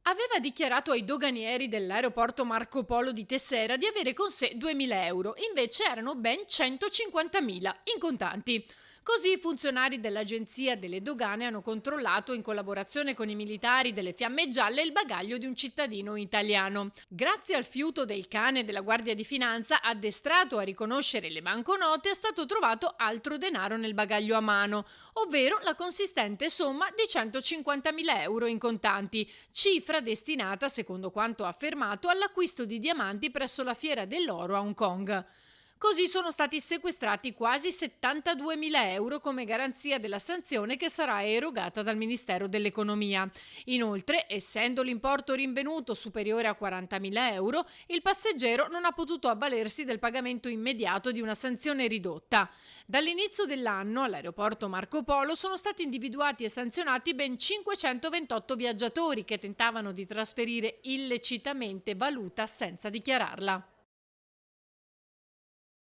Aveva dichiarato ai doganieri dell'aeroporto Marco Polo di Tessera di avere con sé 2.000 euro, invece erano ben 150.000 in contanti. Così i funzionari dell'Agenzia delle Dogane hanno controllato, in collaborazione con i militari delle Fiamme Gialle, il bagaglio di un cittadino italiano. Grazie al fiuto del cane della Guardia di Finanza, addestrato a riconoscere le banconote, è stato trovato altro denaro nel bagaglio a mano, ovvero la consistente somma di 150.000 euro in contanti, cifra destinata, secondo quanto affermato, all'acquisto di diamanti presso la Fiera dell'Oro a Hong Kong. Così sono stati sequestrati quasi 72.000 euro come garanzia della sanzione che sarà erogata dal Ministero dell'Economia. Inoltre, essendo l'importo rinvenuto superiore a 40.000 euro, il passeggero non ha potuto avvalersi del pagamento immediato di una sanzione ridotta. Dall'inizio dell'anno all'aeroporto Marco Polo sono stati individuati e sanzionati ben 528 viaggiatori che tentavano di trasferire illecitamente valuta senza dichiararla.